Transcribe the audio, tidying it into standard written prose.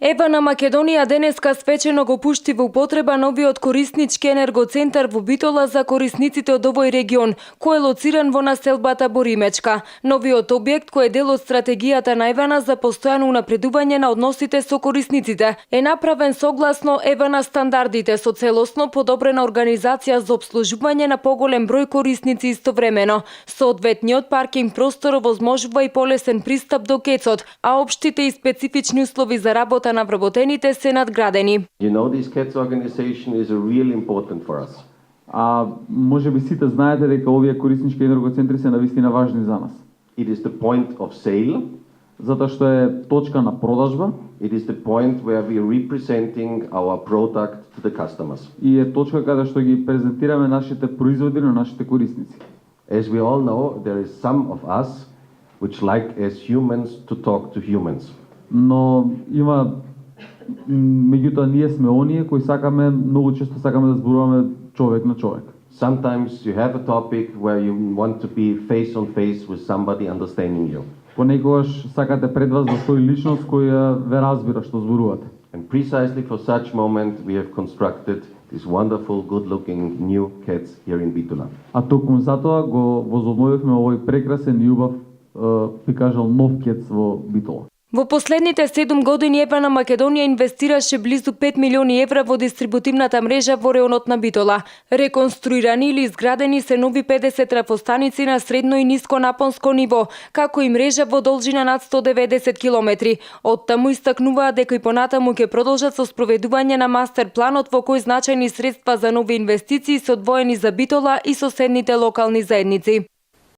Евана Македонија денеска свечено го пушти во употреба новиот кориснички енергоцентар во Битола за корисниците од овој регион, кој е лоциран во населбата Боримечка. Новиот објект, кој е дел од стратегијата на Евана за постојано унапредување на односите со корисниците, е направен согласно Евана стандардите со целосно подобрена организација за обслужување на поголем број корисници истовремено. Соодветниот паркинг простор овозможува и полесен пристап до кецот, а општите и специфични услови за работа на вработените се надградени. You know, this CATS organization is really important for us. Може би сите знаете дека овие кориснички енергоцентри се навистина важни за нас. It is the point of sale. Затоа што е точка на продажба. It is the point where we are representing our product to the customers. И е точка каде што ги презентираме нашите производи на нашите корисници. As we all know, there is some of us which like as humans to talk to humans. Но има меѓутоа ние сме оние кои сакаме многу често сакаме да зборуваме човек на човек. Sometimes you have a topic where you want to be face on face with somebody understanding you. Понекогаш сакате пред вас да стои личност која ве разбира што зборувате. And precisely for such moment we have constructed this wonderful, good-looking new CATS here in Bitola. А токму затоа го возобновивме овој прекрасен и убав, би кажал, нов КЕЦ во Битола. Во последните 7 години Евана Македонија инвестираше близу 5 милиони евра во дистрибутивната мрежа во реонот на Битола. Реконструирани или изградени се нови 50 трафостаници на средно и ниско напонско ниво, како и мрежа во должина над 190 километри. Оттаму истакнуваат дека и понатаму ќе продолжат со спроведување на мастер планот во кој значајни средства за нови инвестиции се одвоени за Битола и соседните локални заедници.